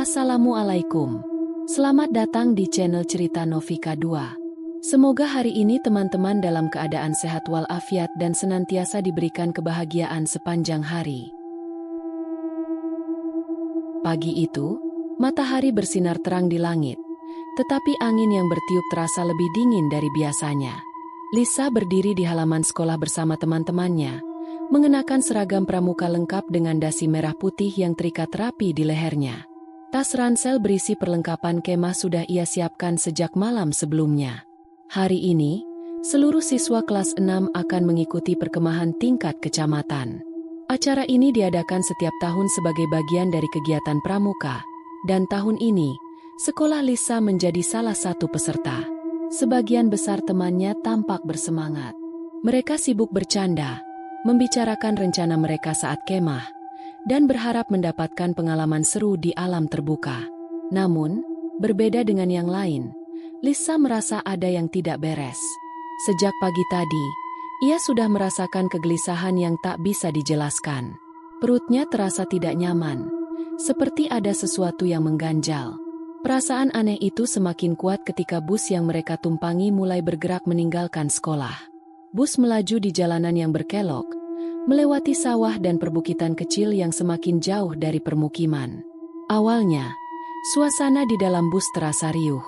Assalamualaikum. Selamat datang di channel Cerita Novika 2. Semoga hari ini teman-teman dalam keadaan sehat walafiat dan senantiasa diberikan kebahagiaan sepanjang hari. Pagi itu, matahari bersinar terang di langit, tetapi angin yang bertiup terasa lebih dingin dari biasanya. Lisa berdiri di halaman sekolah bersama teman-temannya, mengenakan seragam pramuka lengkap dengan dasi merah putih yang terikat rapi di lehernya. Tas ransel berisi perlengkapan kemah sudah ia siapkan sejak malam sebelumnya. Hari ini, seluruh siswa kelas 6 akan mengikuti perkemahan tingkat kecamatan. Acara ini diadakan setiap tahun sebagai bagian dari kegiatan pramuka, dan tahun ini, sekolah Lisa menjadi salah satu peserta. Sebagian besar temannya tampak bersemangat. Mereka sibuk bercanda, membicarakan rencana mereka saat kemah, dan berharap mendapatkan pengalaman seru di alam terbuka. Namun, berbeda dengan yang lain, Lisa merasa ada yang tidak beres. Sejak pagi tadi, ia sudah merasakan kegelisahan yang tak bisa dijelaskan. Perutnya terasa tidak nyaman, seperti ada sesuatu yang mengganjal. Perasaan aneh itu semakin kuat ketika bus yang mereka tumpangi mulai bergerak meninggalkan sekolah. Bus melaju di jalanan yang berkelok, melewati sawah dan perbukitan kecil yang semakin jauh dari permukiman. Awalnya, suasana di dalam bus terasa riuh.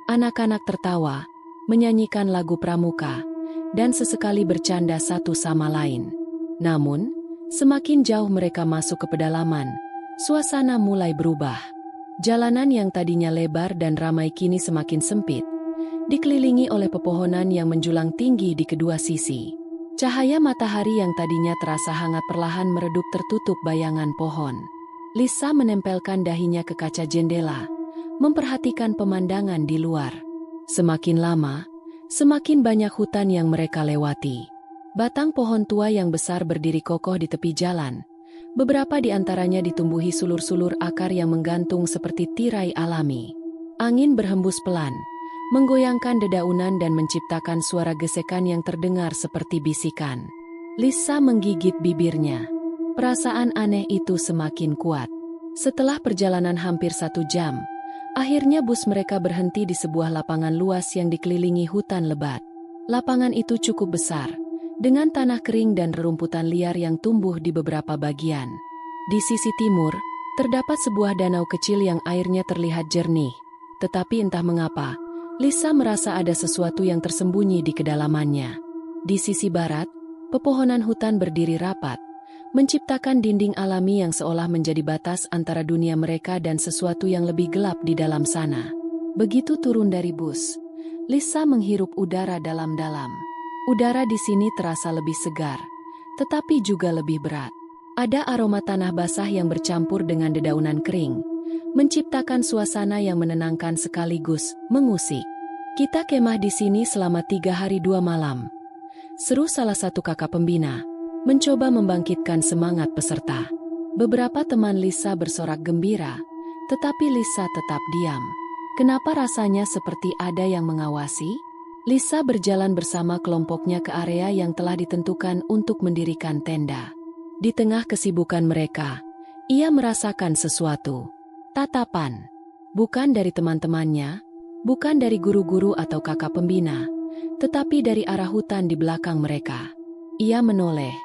Anak-anak tertawa, menyanyikan lagu pramuka, dan sesekali bercanda satu sama lain. Namun, semakin jauh mereka masuk ke pedalaman, suasana mulai berubah. Jalanan yang tadinya lebar dan ramai kini semakin sempit, dikelilingi oleh pepohonan yang menjulang tinggi di kedua sisi. Cahaya matahari yang tadinya terasa hangat perlahan meredup tertutup bayangan pohon. Lisa menempelkan dahinya ke kaca jendela, memperhatikan pemandangan di luar. Semakin lama, semakin banyak hutan yang mereka lewati. Batang pohon tua yang besar berdiri kokoh di tepi jalan. Beberapa di antaranya ditumbuhi sulur-sulur akar yang menggantung seperti tirai alami. Angin berhembus pelan, menggoyangkan dedaunan dan menciptakan suara gesekan yang terdengar seperti bisikan. Lisa menggigit bibirnya. Perasaan aneh itu semakin kuat. Setelah perjalanan hampir 1 jam, akhirnya bus mereka berhenti di sebuah lapangan luas yang dikelilingi hutan lebat. Lapangan itu cukup besar, dengan tanah kering dan rerumputan liar yang tumbuh di beberapa bagian. Di sisi timur, terdapat sebuah danau kecil yang airnya terlihat jernih, tetapi entah mengapa, Lisa merasa ada sesuatu yang tersembunyi di kedalamannya. Di sisi barat, pepohonan hutan berdiri rapat, menciptakan dinding alami yang seolah menjadi batas antara dunia mereka dan sesuatu yang lebih gelap di dalam sana. Begitu turun dari bus, Lisa menghirup udara dalam-dalam. Udara di sini terasa lebih segar, tetapi juga lebih berat. Ada aroma tanah basah yang bercampur dengan dedaunan kering, menciptakan suasana yang menenangkan sekaligus mengusik. Kita kemah di sini selama 3 hari 2 malam. Seru salah satu kakak pembina, mencoba membangkitkan semangat peserta. Beberapa teman Lisa bersorak gembira, tetapi Lisa tetap diam. Kenapa rasanya seperti ada yang mengawasi? Lisa berjalan bersama kelompoknya ke area yang telah ditentukan untuk mendirikan tenda. Di tengah kesibukan mereka, ia merasakan sesuatu. Tatapan. Bukan dari teman-temannya, bukan dari guru-guru atau kakak pembina, tetapi dari arah hutan di belakang mereka. Ia menoleh.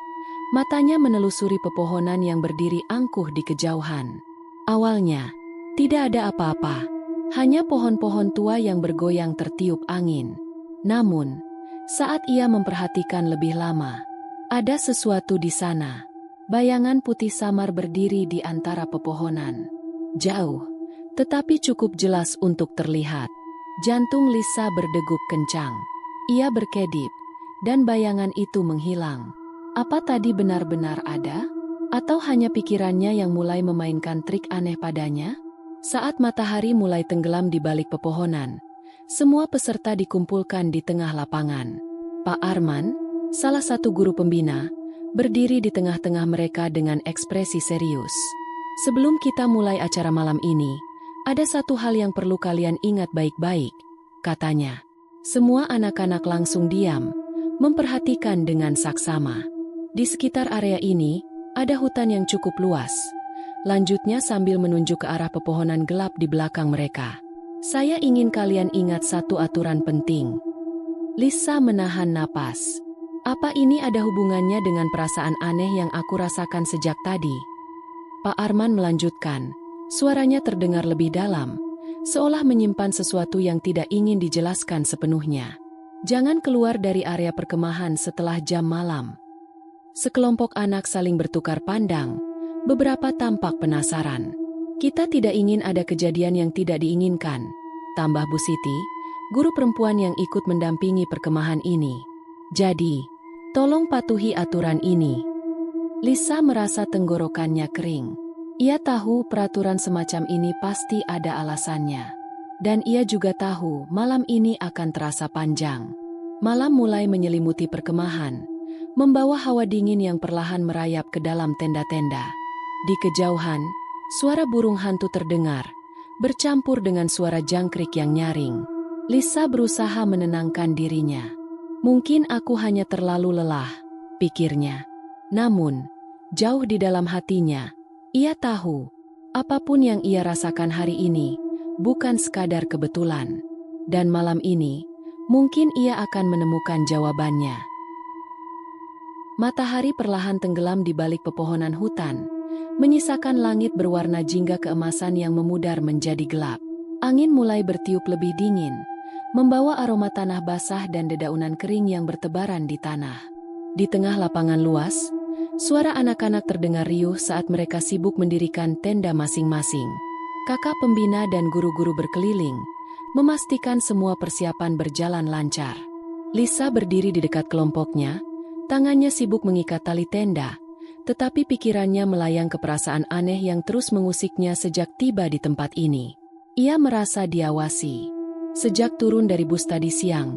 Matanya menelusuri pepohonan yang berdiri angkuh di kejauhan. Awalnya, tidak ada apa-apa. Hanya pohon-pohon tua yang bergoyang tertiup angin. Namun, saat ia memperhatikan lebih lama, ada sesuatu di sana. Bayangan putih samar berdiri di antara pepohonan. Jauh, tetapi cukup jelas untuk terlihat. Jantung Lisa berdegup kencang. Ia berkedip, dan bayangan itu menghilang. Apa tadi benar-benar ada? Atau hanya pikirannya yang mulai memainkan trik aneh padanya? Saat matahari mulai tenggelam di balik pepohonan, semua peserta dikumpulkan di tengah lapangan. Pak Arman, salah satu guru pembina, berdiri di tengah-tengah mereka dengan ekspresi serius. Sebelum kita mulai acara malam ini, ada satu hal yang perlu kalian ingat baik-baik, katanya. Semua anak-anak langsung diam, memperhatikan dengan saksama. Di sekitar area ini, ada hutan yang cukup luas. lanjutnya sambil menunjuk ke arah pepohonan gelap di belakang mereka. Saya ingin kalian ingat satu aturan penting. Lisa menahan napas. Apa ini ada hubungannya dengan perasaan aneh yang aku rasakan sejak tadi? Pak Arman melanjutkan. Suaranya terdengar lebih dalam, seolah menyimpan sesuatu yang tidak ingin dijelaskan sepenuhnya. Jangan keluar dari area perkemahan setelah jam malam. Sekelompok anak saling bertukar pandang, beberapa tampak penasaran. Kita tidak ingin ada kejadian yang tidak diinginkan, tambah Bu Siti, guru perempuan yang ikut mendampingi perkemahan ini. Jadi, tolong patuhi aturan ini. Lisa merasa tenggorokannya kering. Ia tahu peraturan semacam ini pasti ada alasannya. Dan ia juga tahu malam ini akan terasa panjang. Malam mulai menyelimuti perkemahan, membawa hawa dingin yang perlahan merayap ke dalam tenda-tenda. Di kejauhan, suara burung hantu terdengar, bercampur dengan suara jangkrik yang nyaring. Lisa berusaha menenangkan dirinya. Mungkin aku hanya terlalu lelah, pikirnya. Namun, jauh di dalam hatinya, ia tahu, apapun yang ia rasakan hari ini, bukan sekadar kebetulan. Dan malam ini, mungkin ia akan menemukan jawabannya. Matahari perlahan tenggelam di balik pepohonan hutan, menyisakan langit berwarna jingga keemasan yang memudar menjadi gelap. Angin mulai bertiup lebih dingin, membawa aroma tanah basah dan dedaunan kering yang bertebaran di tanah. Di tengah lapangan luas, suara anak-anak terdengar riuh saat mereka sibuk mendirikan tenda masing-masing. Kakak pembina dan guru-guru berkeliling, memastikan semua persiapan berjalan lancar. Lisa berdiri di dekat kelompoknya, tangannya sibuk mengikat tali tenda, tetapi pikirannya melayang ke perasaan aneh yang terus mengusiknya sejak tiba di tempat ini. Ia merasa diawasi. Sejak turun dari bus tadi siang,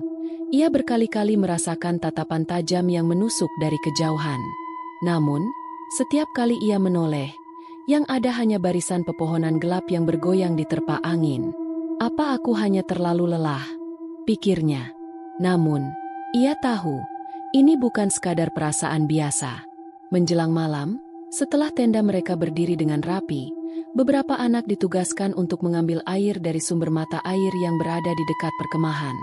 ia berkali-kali merasakan tatapan tajam yang menusuk dari kejauhan. Namun, setiap kali ia menoleh, yang ada hanya barisan pepohonan gelap yang bergoyang diterpa angin. Apa aku hanya terlalu lelah? Pikirnya. Namun, ia tahu, ini bukan sekadar perasaan biasa. Menjelang malam, setelah tenda mereka berdiri dengan rapi, beberapa anak ditugaskan untuk mengambil air dari sumber mata air yang berada di dekat perkemahan.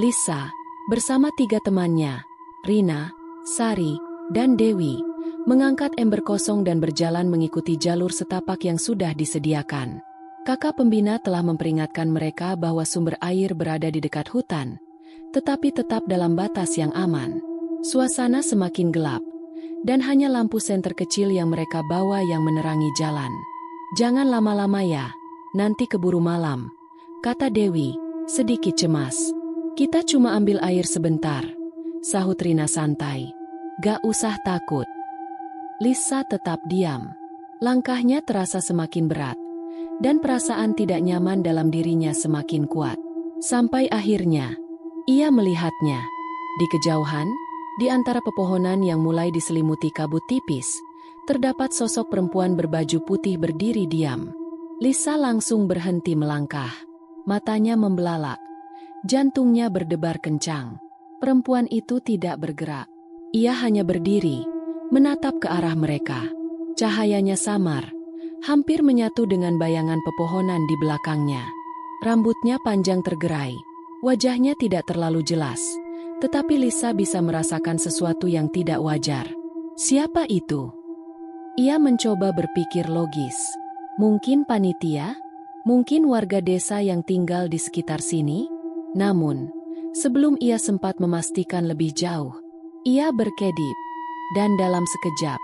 Lisa, bersama 3 temannya, Rina, Sari, dan Dewi, mengangkat ember kosong dan berjalan mengikuti jalur setapak yang sudah disediakan. Kakak pembina telah memperingatkan mereka bahwa sumber air berada di dekat hutan, tetapi tetap dalam batas yang aman. Suasana semakin gelap, dan hanya lampu senter kecil yang mereka bawa yang menerangi jalan. "Jangan lama-lama ya, nanti keburu malam," kata Dewi, sedikit cemas. "Kita cuma ambil air sebentar," sahut Rina santai. "Gak usah takut." Lisa tetap diam. Langkahnya terasa semakin berat, dan perasaan tidak nyaman dalam dirinya semakin kuat. Sampai akhirnya, ia melihatnya. Di kejauhan, di antara pepohonan yang mulai diselimuti kabut tipis, terdapat sosok perempuan berbaju putih berdiri diam. Lisa langsung berhenti melangkah. Matanya membelalak. Jantungnya berdebar kencang. Perempuan itu tidak bergerak. Ia hanya berdiri, menatap ke arah mereka. Cahayanya samar, hampir menyatu dengan bayangan pepohonan di belakangnya. Rambutnya panjang tergerai, wajahnya tidak terlalu jelas, tetapi Lisa bisa merasakan sesuatu yang tidak wajar. Siapa itu? Ia mencoba berpikir logis. Mungkin panitia? Mungkin warga desa yang tinggal di sekitar sini? Namun, sebelum ia sempat memastikan lebih jauh, ia berkedip. Dan dalam sekejap,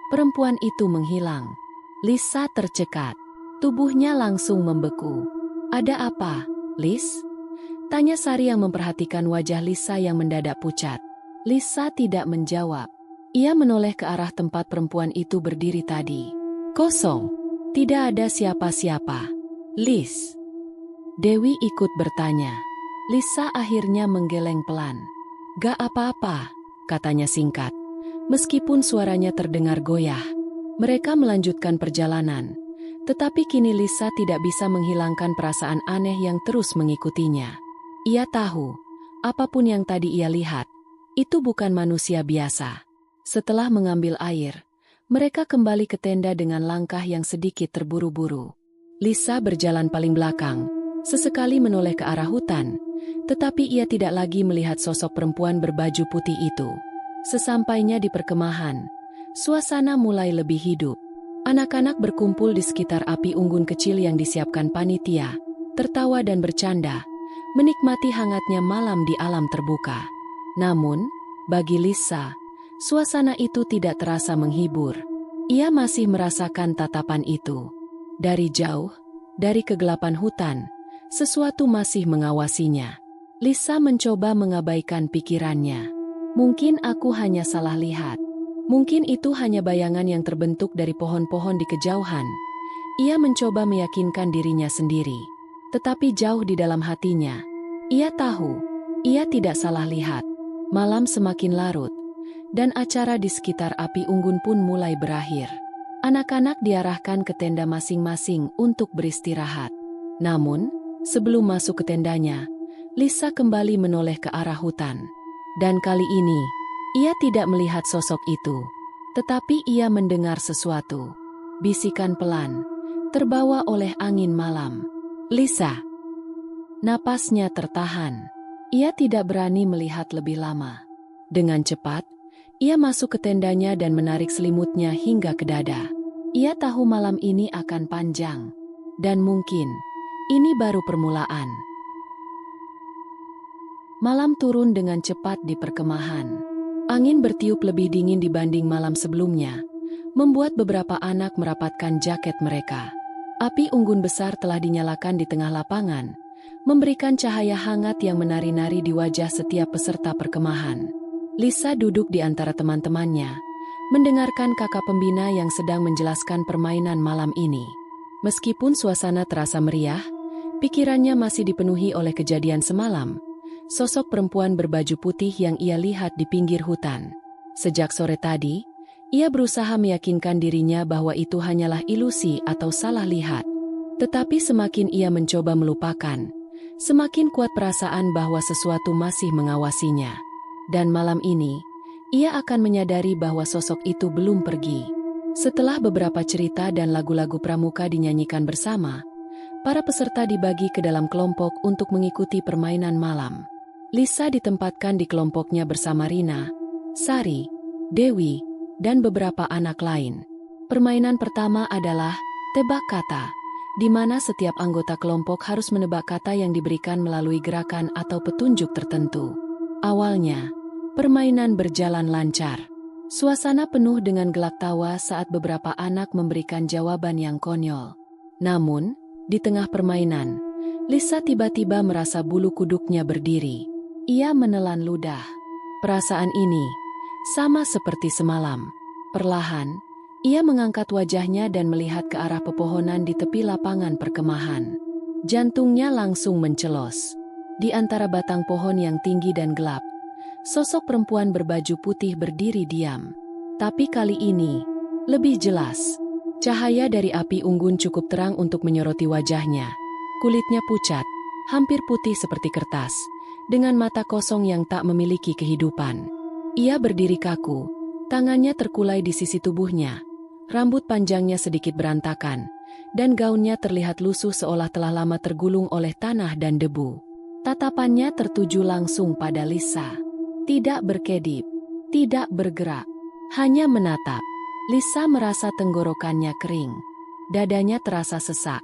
perempuan itu menghilang. Lisa tercekat. Tubuhnya langsung membeku. "Ada apa, Lis?" tanya Sari yang memperhatikan wajah Lisa yang mendadak pucat. Lisa tidak menjawab. Ia menoleh ke arah tempat perempuan itu berdiri tadi. Kosong. Tidak ada siapa-siapa. "Lis?" Dewi ikut bertanya. Lisa akhirnya menggeleng pelan. "Gak apa-apa," katanya singkat. Meskipun suaranya terdengar goyah, mereka melanjutkan perjalanan. Tetapi kini Lisa tidak bisa menghilangkan perasaan aneh yang terus mengikutinya. Ia tahu, apapun yang tadi ia lihat, itu bukan manusia biasa. Setelah mengambil air, Mereka kembali ke tenda dengan langkah yang sedikit terburu-buru. Lisa berjalan paling belakang, sesekali menoleh ke arah hutan, tetapi ia tidak lagi melihat sosok perempuan berbaju putih itu. Sesampainya di perkemahan, suasana mulai lebih hidup. Anak-anak berkumpul di sekitar api unggun kecil yang disiapkan panitia, tertawa dan bercanda, menikmati hangatnya malam di alam terbuka. Namun, bagi Lisa, suasana itu tidak terasa menghibur. Ia masih merasakan tatapan itu. Dari jauh, dari kegelapan hutan, sesuatu masih mengawasinya. Lisa mencoba mengabaikan pikirannya. Mungkin aku hanya salah lihat. Mungkin itu hanya bayangan yang terbentuk dari pohon-pohon di kejauhan. Ia mencoba meyakinkan dirinya sendiri. Tetapi jauh di dalam hatinya, ia tahu, ia tidak salah lihat. Malam semakin larut, dan acara di sekitar api unggun pun mulai berakhir. Anak-anak diarahkan ke tenda masing-masing untuk beristirahat. Namun, sebelum masuk ke tendanya, Lisa kembali menoleh ke arah hutan. Dan kali ini, ia tidak melihat sosok itu. Tetapi ia mendengar sesuatu. Bisikan pelan, terbawa oleh angin malam. Lisa. Napasnya tertahan. Ia tidak berani melihat lebih lama. Dengan cepat, ia masuk ke tendanya dan menarik selimutnya hingga ke dada. Ia tahu malam ini akan panjang. Dan mungkin, ini baru permulaan. Malam turun dengan cepat di perkemahan. Angin bertiup lebih dingin dibanding malam sebelumnya, membuat beberapa anak merapatkan jaket mereka. Api unggun besar telah dinyalakan di tengah lapangan, memberikan cahaya hangat yang menari-nari di wajah setiap peserta perkemahan. Lisa duduk di antara teman-temannya, mendengarkan kakak pembina yang sedang menjelaskan permainan malam ini. Meskipun suasana terasa meriah, pikirannya masih dipenuhi oleh kejadian semalam, sosok perempuan berbaju putih yang ia lihat di pinggir hutan. Sejak sore tadi, ia berusaha meyakinkan dirinya bahwa itu hanyalah ilusi atau salah lihat. Tetapi semakin ia mencoba melupakan, semakin kuat perasaan bahwa sesuatu masih mengawasinya. Dan malam ini, ia akan menyadari bahwa sosok itu belum pergi. Setelah beberapa cerita dan lagu-lagu pramuka dinyanyikan bersama, para peserta dibagi ke dalam kelompok untuk mengikuti permainan malam. Lisa ditempatkan di kelompoknya bersama Rina, Sari, Dewi, dan beberapa anak lain. Permainan pertama adalah tebak kata, di mana setiap anggota kelompok harus menebak kata yang diberikan melalui gerakan atau petunjuk tertentu. Awalnya, permainan berjalan lancar. Suasana penuh dengan gelak tawa saat beberapa anak memberikan jawaban yang konyol. Namun, di tengah permainan, Lisa tiba-tiba merasa bulu kuduknya berdiri. Ia menelan ludah. Perasaan ini sama seperti semalam. Perlahan, ia mengangkat wajahnya dan melihat ke arah pepohonan di tepi lapangan perkemahan. Jantungnya langsung mencelos. Di antara batang pohon yang tinggi dan gelap, sosok perempuan berbaju putih berdiri diam. Tapi kali ini, lebih jelas. Cahaya dari api unggun cukup terang untuk menyoroti wajahnya. Kulitnya pucat, hampir putih seperti kertas, dengan mata kosong yang tak memiliki kehidupan. Ia berdiri kaku, tangannya terkulai di sisi tubuhnya, rambut panjangnya sedikit berantakan, dan gaunnya terlihat lusuh seolah telah lama tergulung oleh tanah dan debu. Tatapannya tertuju langsung pada Lisa. Tidak berkedip, tidak bergerak, hanya menatap. Lisa merasa tenggorokannya kering. Dadanya terasa sesak,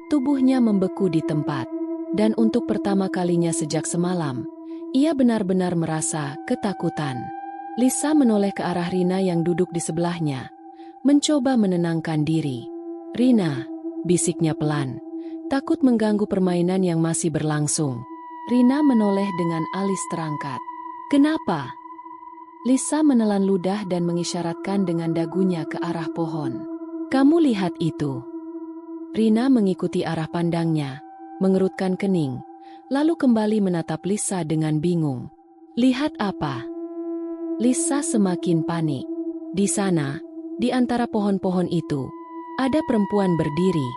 tubuhnya membeku di tempat. Dan untuk pertama kalinya sejak semalam, ia benar-benar merasa ketakutan. Lisa menoleh ke arah Rina yang duduk di sebelahnya, mencoba menenangkan diri. "Rina," bisiknya pelan, takut mengganggu permainan yang masih berlangsung. Rina menoleh dengan alis terangkat. "Kenapa?" Lisa menelan ludah dan mengisyaratkan dengan dagunya ke arah pohon. "Kamu lihat itu." Rina mengikuti arah pandangnya, mengerutkan kening, lalu kembali menatap Lisa dengan bingung. "Lihat apa?" Lisa semakin panik. Di sana, di antara pohon-pohon itu, ada perempuan berdiri.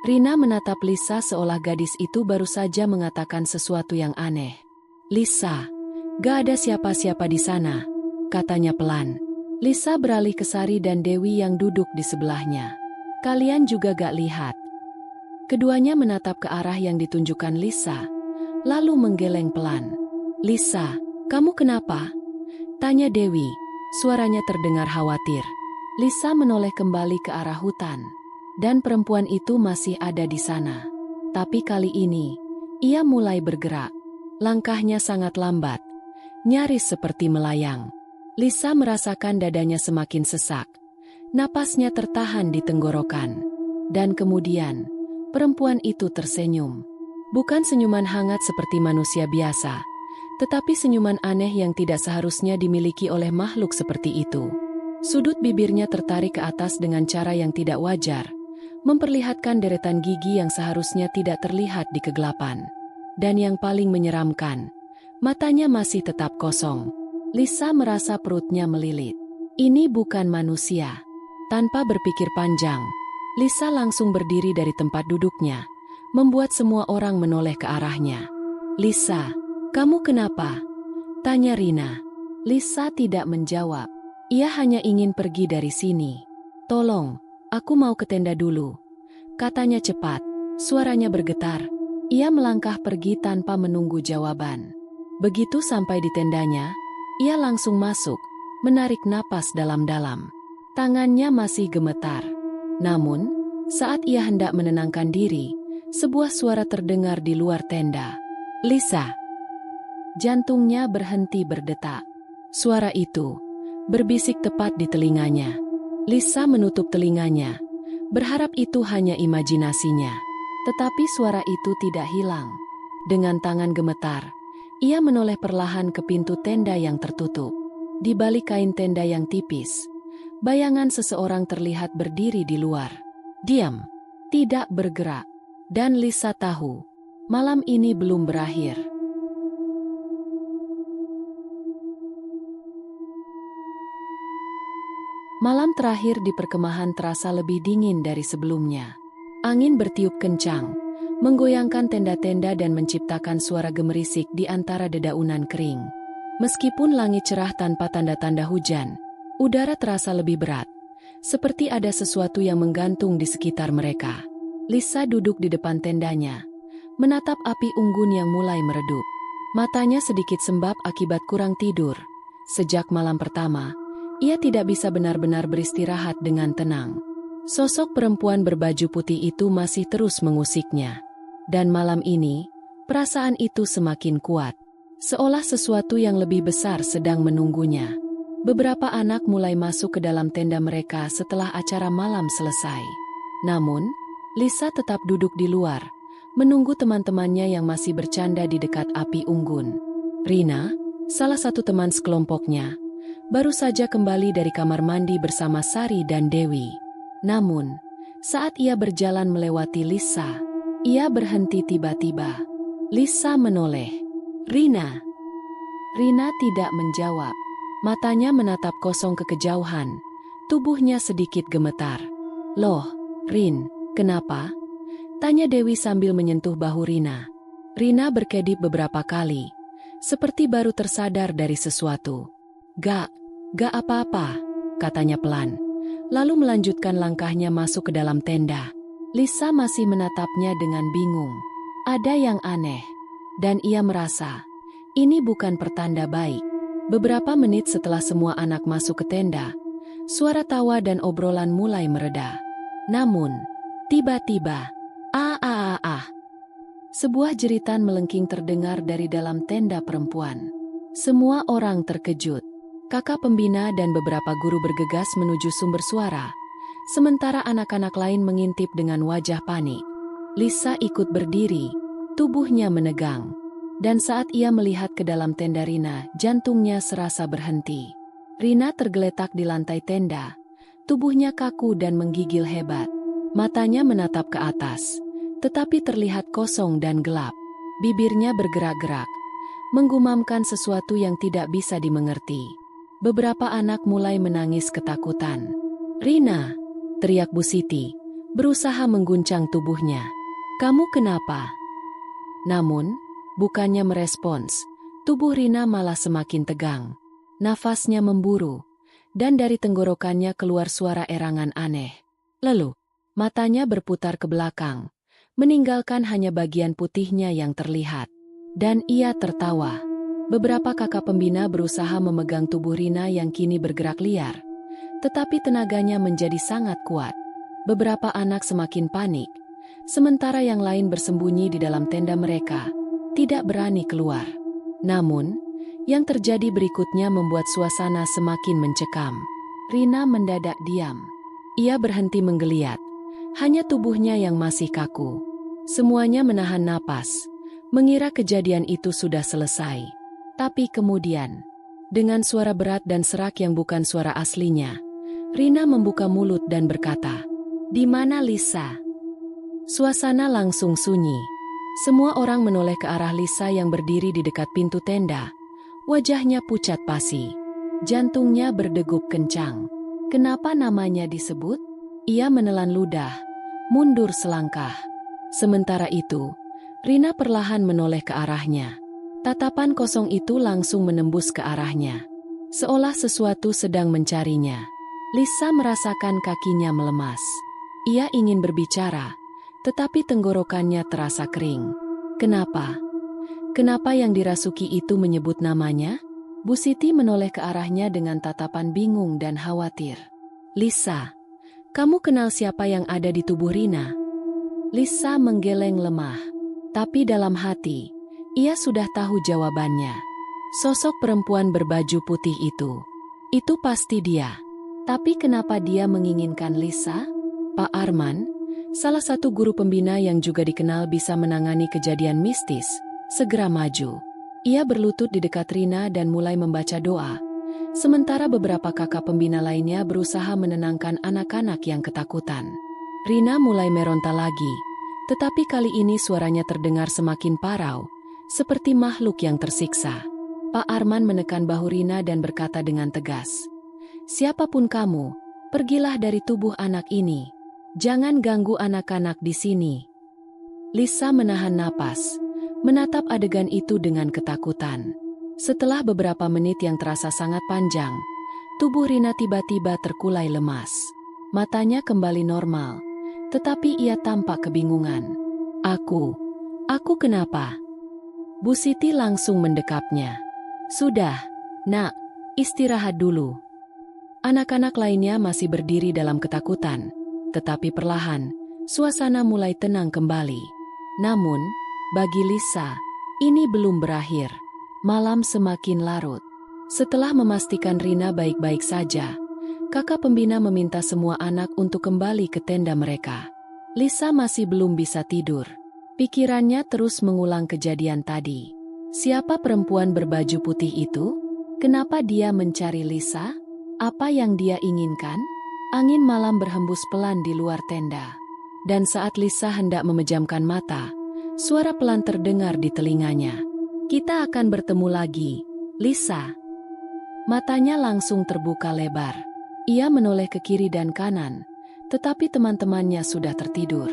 Rina menatap Lisa seolah gadis itu baru saja mengatakan sesuatu yang aneh. "Lisa, gak ada siapa-siapa di sana," katanya pelan. Lisa beralih ke Sari dan Dewi yang duduk di sebelahnya. Kalian juga gak lihat? Keduanya menatap ke arah yang ditunjukkan Lisa, lalu menggeleng pelan. Lisa, kamu kenapa? Tanya Dewi, suaranya terdengar khawatir. Lisa menoleh kembali ke arah hutan, dan perempuan itu masih ada di sana. Tapi kali ini, ia mulai bergerak. Langkahnya sangat lambat, nyaris seperti melayang. Lisa merasakan dadanya semakin sesak. Napasnya tertahan di tenggorokan. Dan kemudian, perempuan itu tersenyum. Bukan senyuman hangat seperti manusia biasa, tetapi senyuman aneh yang tidak seharusnya dimiliki oleh makhluk seperti itu. Sudut bibirnya tertarik ke atas dengan cara yang tidak wajar, memperlihatkan deretan gigi yang seharusnya tidak terlihat di kegelapan. Dan yang paling menyeramkan, matanya masih tetap kosong. Lisa merasa perutnya melilit. Ini bukan manusia. Tanpa berpikir panjang, Lisa langsung berdiri dari tempat duduknya, membuat semua orang menoleh ke arahnya. Lisa, kamu kenapa? Tanya Rina. Lisa tidak menjawab. Ia hanya ingin pergi dari sini. Tolong, aku mau ke tenda dulu. Katanya cepat, suaranya bergetar. Ia melangkah pergi tanpa menunggu jawaban. Begitu sampai di tendanya, ia langsung masuk, menarik napas dalam-dalam. Tangannya masih gemetar. Namun, saat ia hendak menenangkan diri, sebuah suara terdengar di luar tenda. Lisa. Jantungnya berhenti berdetak. Suara itu berbisik tepat di telinganya. Lisa menutup telinganya, berharap itu hanya imajinasinya. Tetapi suara itu tidak hilang. Dengan tangan gemetar, ia menoleh perlahan ke pintu tenda yang tertutup. Di balik kain tenda yang tipis, bayangan seseorang terlihat berdiri di luar. Diam, tidak bergerak. Dan Lisa tahu, malam ini belum berakhir. Malam terakhir di perkemahan terasa lebih dingin dari sebelumnya. Angin bertiup kencang, menggoyangkan tenda-tenda dan menciptakan suara gemerisik di antara dedaunan kering. Meskipun langit cerah tanpa tanda-tanda hujan, udara terasa lebih berat, seperti ada sesuatu yang menggantung di sekitar mereka. Lisa duduk di depan tendanya, menatap api unggun yang mulai meredup. Matanya sedikit sembab akibat kurang tidur. Sejak malam pertama, ia tidak bisa benar-benar beristirahat dengan tenang. Sosok perempuan berbaju putih itu masih terus mengusiknya. Dan malam ini, perasaan itu semakin kuat. Seolah sesuatu yang lebih besar sedang menunggunya. Beberapa anak mulai masuk ke dalam tenda mereka setelah acara malam selesai. Namun, Lisa tetap duduk di luar, menunggu teman-temannya yang masih bercanda di dekat api unggun. Rina, salah satu teman sekelompoknya, baru saja kembali dari kamar mandi bersama Sari dan Dewi. Namun, saat ia berjalan melewati Lisa, ia berhenti tiba-tiba. Lisa menoleh. Rina. Rina tidak menjawab. Matanya menatap kosong ke kejauhan. Tubuhnya sedikit gemetar. Loh, Rin, kenapa? Tanya Dewi sambil menyentuh bahu Rina. Rina berkedip beberapa kali, seperti baru tersadar dari sesuatu. Gak apa-apa, katanya pelan. Lalu melanjutkan langkahnya masuk ke dalam tenda. Lisa masih menatapnya dengan bingung. Ada yang aneh. Dan ia merasa, ini bukan pertanda baik. Beberapa menit setelah semua anak masuk ke tenda, suara tawa dan obrolan mulai mereda. Namun, tiba-tiba, sebuah jeritan melengking terdengar dari dalam tenda perempuan. Semua orang terkejut. Kakak pembina dan beberapa guru bergegas menuju sumber suara, sementara anak-anak lain mengintip dengan wajah panik. Lisa ikut berdiri, tubuhnya menegang. Dan saat ia melihat ke dalam tenda Rina, jantungnya serasa berhenti. Rina tergeletak di lantai tenda, tubuhnya kaku dan menggigil hebat. Matanya menatap ke atas, tetapi terlihat kosong dan gelap. Bibirnya bergerak-gerak, menggumamkan sesuatu yang tidak bisa dimengerti. Beberapa anak mulai menangis ketakutan. Rina, teriak Bu Siti, berusaha mengguncang tubuhnya. Kamu kenapa? Namun, bukannya merespons, tubuh Rina malah semakin tegang. Nafasnya memburu, dan dari tenggorokannya keluar suara erangan aneh. Lalu, matanya berputar ke belakang, meninggalkan hanya bagian putihnya yang terlihat. Dan ia tertawa. Beberapa kakak pembina berusaha memegang tubuh Rina yang kini bergerak liar, tetapi tenaganya menjadi sangat kuat. Beberapa anak semakin panik, sementara yang lain bersembunyi di dalam tenda mereka, tidak berani keluar. Namun, yang terjadi berikutnya membuat suasana semakin mencekam. Rina mendadak diam. Ia berhenti menggeliat, hanya tubuhnya yang masih kaku. Semuanya menahan napas, mengira kejadian itu sudah selesai. Tapi kemudian, dengan suara berat dan serak yang bukan suara aslinya, Rina membuka mulut dan berkata, "Di mana Lisa?" Suasana langsung sunyi. Semua orang menoleh ke arah Lisa yang berdiri di dekat pintu tenda. Wajahnya pucat pasi. Jantungnya berdegup kencang. Kenapa namanya disebut? Ia menelan ludah, mundur selangkah. Sementara itu, Rina perlahan menoleh ke arahnya. Tatapan kosong itu langsung menembus ke arahnya, seolah sesuatu sedang mencarinya. Lisa merasakan kakinya melemas. Ia ingin berbicara, tetapi tenggorokannya terasa kering. Kenapa? Kenapa yang dirasuki itu menyebut namanya? Bu Siti menoleh ke arahnya dengan tatapan bingung dan khawatir. "Lisa, kamu kenal siapa yang ada di tubuh Rina?" Lisa menggeleng lemah, tapi dalam hati, ia sudah tahu jawabannya. Sosok perempuan berbaju putih itu pasti dia. Tapi kenapa dia menginginkan Lisa? Pak Arman, salah satu guru pembina yang juga dikenal bisa menangani kejadian mistis, segera maju. Ia berlutut di dekat Rina dan mulai membaca doa. Sementara beberapa kakak pembina lainnya berusaha menenangkan anak-anak yang ketakutan. Rina mulai meronta lagi, tetapi kali ini suaranya terdengar semakin parau, seperti makhluk yang tersiksa. Pak Arman menekan bahu Rina dan berkata dengan tegas, "Siapapun kamu, pergilah dari tubuh anak ini. Jangan ganggu anak-anak di sini." Lisa menahan napas, menatap adegan itu dengan ketakutan. Setelah beberapa menit yang terasa sangat panjang, tubuh Rina tiba-tiba terkulai lemas. Matanya kembali normal, tetapi ia tampak kebingungan. Aku kenapa?" Bu Siti langsung mendekapnya. "Sudah, nak, istirahat dulu." Anak-anak lainnya masih berdiri dalam ketakutan, tetapi perlahan, suasana mulai tenang kembali. Namun, bagi Lisa, ini belum berakhir. Malam semakin larut. Setelah memastikan Rina baik-baik saja, kakak pembina meminta semua anak untuk kembali ke tenda mereka. Lisa masih belum bisa tidur. Pikirannya terus mengulang kejadian tadi. Siapa perempuan berbaju putih itu? Kenapa dia mencari Lisa? Apa yang dia inginkan? Angin malam berhembus pelan di luar tenda. Dan saat Lisa hendak memejamkan mata, suara pelan terdengar di telinganya. "Kita akan bertemu lagi, Lisa." Matanya langsung terbuka lebar. Ia menoleh ke kiri dan kanan, tetapi teman-temannya sudah tertidur.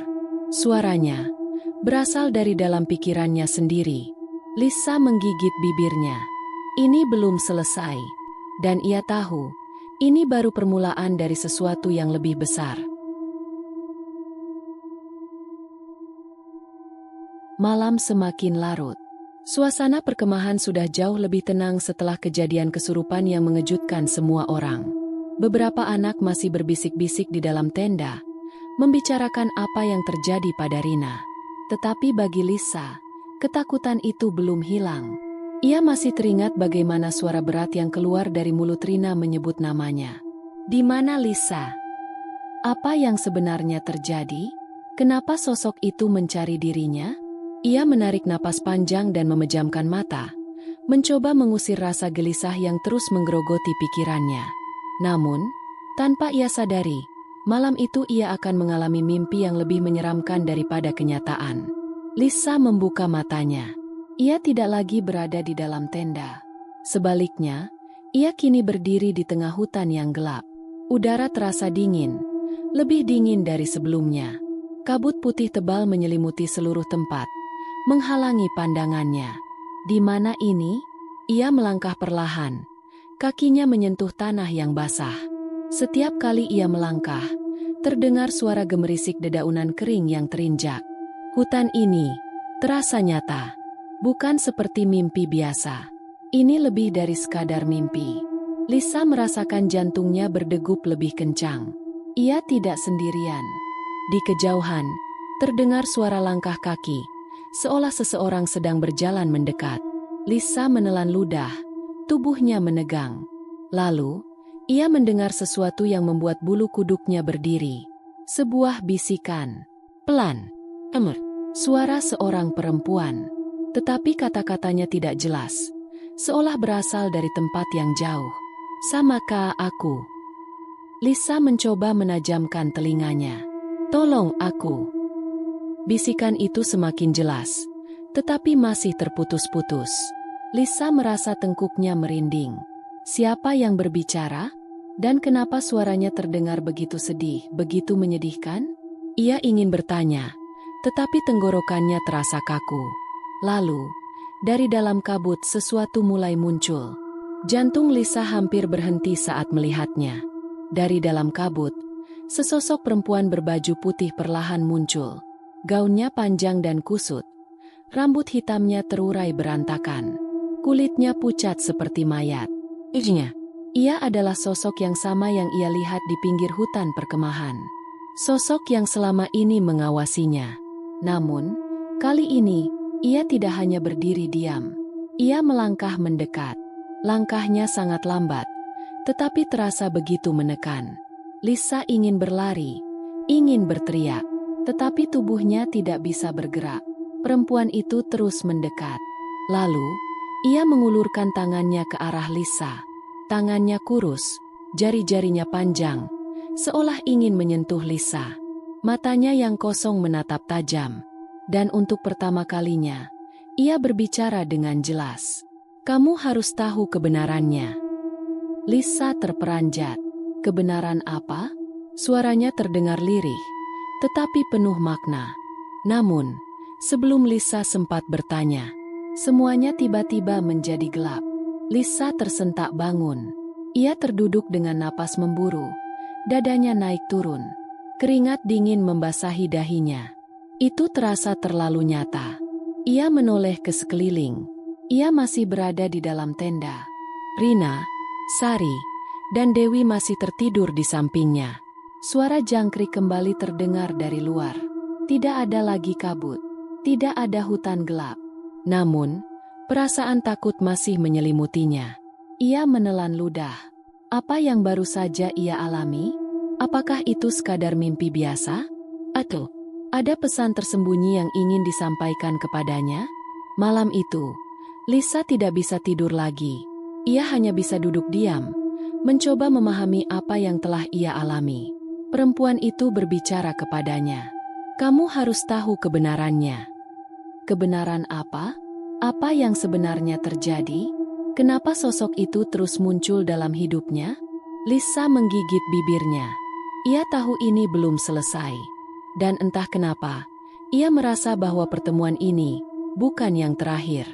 Suaranya berasal dari dalam pikirannya sendiri. Lisa menggigit bibirnya. Ini belum selesai. Dan ia tahu, ini baru permulaan dari sesuatu yang lebih besar. Malam semakin larut. Suasana perkemahan sudah jauh lebih tenang setelah kejadian kesurupan yang mengejutkan semua orang. Beberapa anak masih berbisik-bisik di dalam tenda, membicarakan apa yang terjadi pada Rina. Tetapi bagi Lisa, ketakutan itu belum hilang. Ia masih teringat bagaimana suara berat yang keluar dari mulut Rina menyebut namanya. "Di mana Lisa? Apa yang sebenarnya terjadi? Kenapa sosok itu mencari dirinya?" Ia menarik napas panjang dan memejamkan mata, mencoba mengusir rasa gelisah yang terus menggerogoti pikirannya. Namun, tanpa ia sadari, malam itu ia akan mengalami mimpi yang lebih menyeramkan daripada kenyataan. Lisa membuka matanya. Ia tidak lagi berada di dalam tenda. Sebaliknya, ia kini berdiri di tengah hutan yang gelap. Udara terasa dingin, lebih dingin dari sebelumnya. Kabut putih tebal menyelimuti seluruh tempat, menghalangi pandangannya. Di mana ini? Ia melangkah perlahan, Kakinya menyentuh tanah yang basah. Setiap kali ia melangkah, terdengar suara gemerisik dedaunan kering yang terinjak. Hutan ini terasa nyata, bukan seperti mimpi biasa. Ini lebih dari sekadar mimpi. Lisa merasakan jantungnya berdegup lebih kencang. Ia tidak sendirian. Di kejauhan, terdengar suara langkah kaki, seolah seseorang sedang berjalan mendekat. Lisa menelan ludah, tubuhnya menegang. Lalu, ia mendengar sesuatu yang membuat bulu kuduknya berdiri. Sebuah bisikan. Pelan. Suara seorang perempuan. Tetapi kata-katanya tidak jelas. Seolah berasal dari tempat yang jauh. Samakah aku? Lisa mencoba menajamkan telinganya. Tolong aku. Bisikan itu semakin jelas, tetapi masih terputus-putus. Lisa merasa tengkuknya merinding. Siapa yang berbicara? Dan kenapa suaranya terdengar begitu sedih, begitu menyedihkan? Ia ingin bertanya, tetapi tenggorokannya terasa kaku. Lalu, dari dalam kabut sesuatu mulai muncul. Jantung Lisa hampir berhenti saat melihatnya. Dari dalam kabut, sesosok perempuan berbaju putih perlahan muncul. Gaunnya panjang dan kusut. Rambut hitamnya terurai berantakan. Kulitnya pucat seperti mayat. Ia adalah sosok yang sama yang ia lihat di pinggir hutan perkemahan. Sosok yang selama ini mengawasinya. Namun, kali ini, ia tidak hanya berdiri diam. Ia melangkah mendekat. Langkahnya sangat lambat, tetapi terasa begitu menekan. Lisa ingin berlari, ingin berteriak, tetapi tubuhnya tidak bisa bergerak. Perempuan itu terus mendekat. Lalu, ia mengulurkan tangannya ke arah Lisa. Tangannya kurus, jari-jarinya panjang, seolah ingin menyentuh Lisa. Matanya yang kosong menatap tajam. Dan untuk pertama kalinya, ia berbicara dengan jelas. Kamu harus tahu kebenarannya. Lisa terperanjat. Kebenaran apa? Suaranya terdengar lirih, tetapi penuh makna. Namun, sebelum Lisa sempat bertanya, semuanya tiba-tiba menjadi gelap. Lisa tersentak bangun. Ia terduduk dengan napas memburu. Dadanya naik turun. Keringat dingin membasahi dahinya. Itu terasa terlalu nyata. Ia menoleh ke sekeliling. Ia masih berada di dalam tenda. Rina, Sari, dan Dewi masih tertidur di sampingnya. Suara jangkrik kembali terdengar dari luar. Tidak ada lagi kabut. Tidak ada hutan gelap. Namun, perasaan takut masih menyelimutinya. Ia menelan ludah. Apa yang baru saja ia alami? Apakah itu sekadar mimpi biasa? Atau ada pesan tersembunyi yang ingin disampaikan kepadanya? Malam itu, Lisa tidak bisa tidur lagi. Ia hanya bisa duduk diam, mencoba memahami apa yang telah ia alami. Perempuan itu berbicara kepadanya. Kamu harus tahu kebenarannya. Kebenaran apa? Apa yang sebenarnya terjadi? Kenapa sosok itu terus muncul dalam hidupnya? Lisa menggigit bibirnya. Ia tahu ini belum selesai. Dan entah kenapa, ia merasa bahwa pertemuan ini bukan yang terakhir.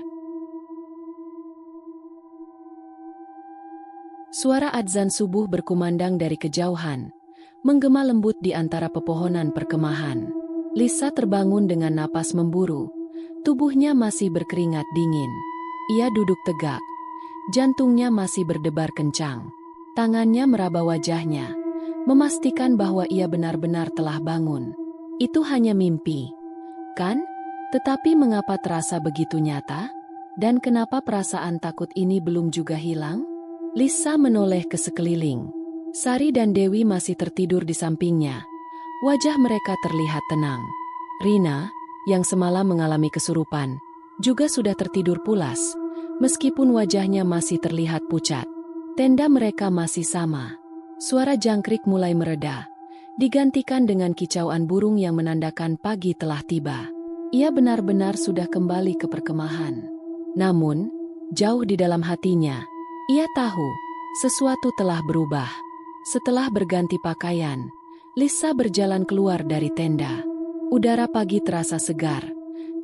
Suara adzan subuh berkumandang dari kejauhan, menggema lembut di antara pepohonan perkemahan. Lisa terbangun dengan napas memburu. Tubuhnya masih berkeringat dingin. Ia duduk tegak. Jantungnya masih berdebar kencang. Tangannya meraba wajahnya, memastikan bahwa ia benar-benar telah bangun. Itu hanya mimpi, kan? Tetapi mengapa terasa begitu nyata? Dan kenapa perasaan takut ini belum juga hilang? Lisa menoleh ke sekeliling. Sari dan Dewi masih tertidur di sampingnya. Wajah mereka terlihat tenang. Rina, yang semalam mengalami kesurupan, juga sudah tertidur pulas, meskipun wajahnya masih terlihat pucat. Tenda mereka masih sama. Suara jangkrik mulai mereda, digantikan dengan kicauan burung yang menandakan pagi telah tiba. Ia benar-benar sudah kembali ke perkemahan. Namun, jauh di dalam hatinya, ia tahu sesuatu telah berubah. Setelah berganti pakaian, Lisa berjalan keluar dari tenda. Udara pagi terasa segar,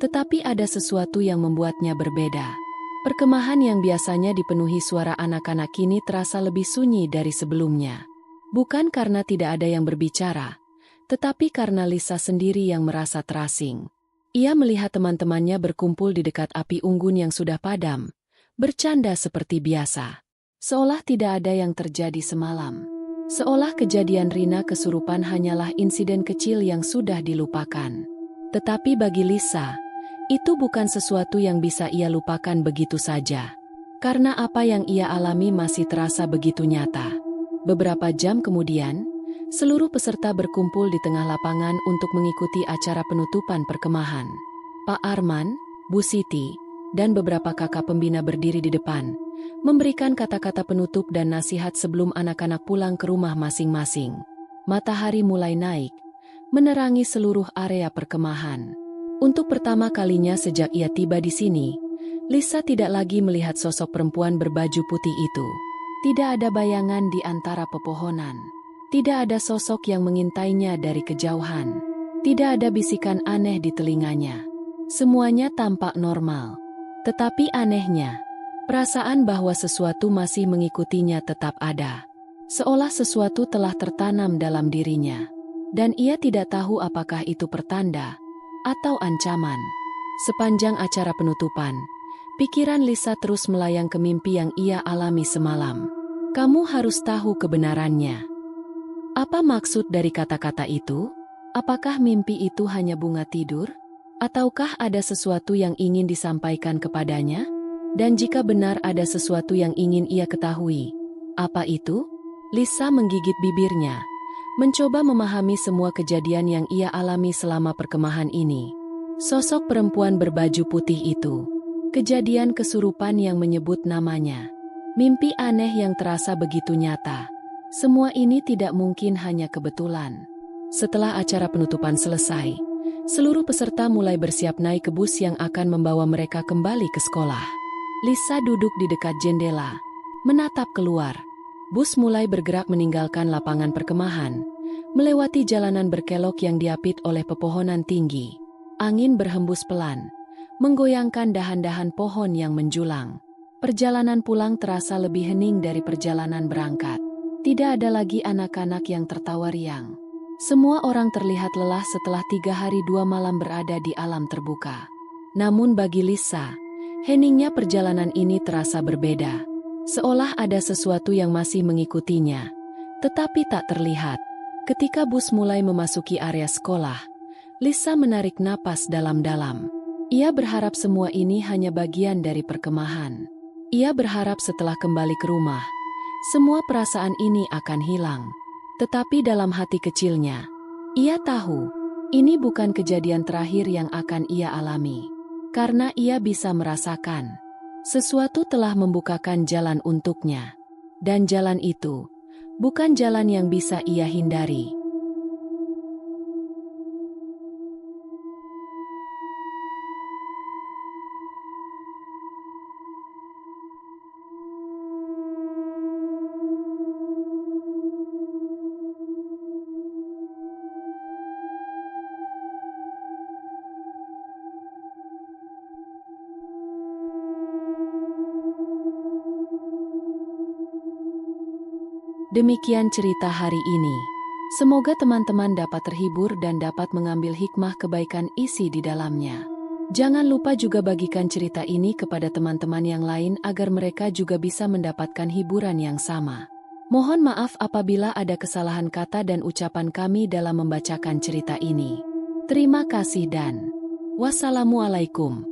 tetapi ada sesuatu yang membuatnya berbeda. Perkemahan yang biasanya dipenuhi suara anak-anak kini terasa lebih sunyi dari sebelumnya. Bukan karena tidak ada yang berbicara, tetapi karena Lisa sendiri yang merasa terasing. Ia melihat teman-temannya berkumpul di dekat api unggun yang sudah padam, bercanda seperti biasa. Seolah tidak ada yang terjadi semalam. Seolah kejadian Rina kesurupan hanyalah insiden kecil yang sudah dilupakan. Tetapi bagi Lisa, itu bukan sesuatu yang bisa ia lupakan begitu saja. Karena apa yang ia alami masih terasa begitu nyata. Beberapa jam kemudian, seluruh peserta berkumpul di tengah lapangan untuk mengikuti acara penutupan perkemahan. Pak Arman, Bu Siti, dan beberapa kakak pembina berdiri di depan, memberikan kata-kata penutup dan nasihat sebelum anak-anak pulang ke rumah masing-masing. Matahari mulai naik, menerangi seluruh area perkemahan. Untuk pertama kalinya sejak ia tiba di sini, Lisa tidak lagi melihat sosok perempuan berbaju putih itu. Tidak ada bayangan di antara pepohonan. Tidak ada sosok yang mengintainya dari kejauhan. Tidak ada bisikan aneh di telinganya. Semuanya tampak normal. Tetapi anehnya, perasaan bahwa sesuatu masih mengikutinya tetap ada. Seolah sesuatu telah tertanam dalam dirinya. Dan ia tidak tahu apakah itu pertanda atau ancaman. Sepanjang acara penutupan, pikiran Lisa terus melayang ke mimpi yang ia alami semalam. Kamu harus tahu kebenarannya. Apa maksud dari kata-kata itu? Apakah mimpi itu hanya bunga tidur? Ataukah ada sesuatu yang ingin disampaikan kepadanya? Dan jika benar ada sesuatu yang ingin ia ketahui, apa itu? Lisa menggigit bibirnya, mencoba memahami semua kejadian yang ia alami selama perkemahan ini. Sosok perempuan berbaju putih itu, kejadian kesurupan yang menyebut namanya, mimpi aneh yang terasa begitu nyata. Semua ini tidak mungkin hanya kebetulan. Setelah acara penutupan selesai, seluruh peserta mulai bersiap naik ke bus yang akan membawa mereka kembali ke sekolah. Lisa duduk di dekat jendela, menatap keluar. Bus mulai bergerak meninggalkan lapangan perkemahan, melewati jalanan berkelok yang diapit oleh pepohonan tinggi. Angin berhembus pelan, menggoyangkan dahan-dahan pohon yang menjulang. Perjalanan pulang terasa lebih hening dari perjalanan berangkat. Tidak ada lagi anak-anak yang tertawa riang. Semua orang terlihat lelah setelah 3 hari 2 malam berada di alam terbuka. Namun bagi Lisa, heningnya perjalanan ini terasa berbeda. Seolah ada sesuatu yang masih mengikutinya, tetapi tak terlihat. Ketika bus mulai memasuki area sekolah, Lisa menarik napas dalam-dalam. Ia berharap semua ini hanya bagian dari perkemahan. Ia berharap setelah kembali ke rumah, semua perasaan ini akan hilang. Tetapi dalam hati kecilnya, ia tahu, ini bukan kejadian terakhir yang akan ia alami. Karena ia bisa merasakan, sesuatu telah membukakan jalan untuknya. Dan jalan itu, bukan jalan yang bisa ia hindari. Demikian cerita hari ini. Semoga teman-teman dapat terhibur dan dapat mengambil hikmah kebaikan isi di dalamnya. Jangan lupa juga bagikan cerita ini kepada teman-teman yang lain agar mereka juga bisa mendapatkan hiburan yang sama. Mohon maaf apabila ada kesalahan kata dan ucapan kami dalam membacakan cerita ini. Terima kasih dan wassalamualaikum.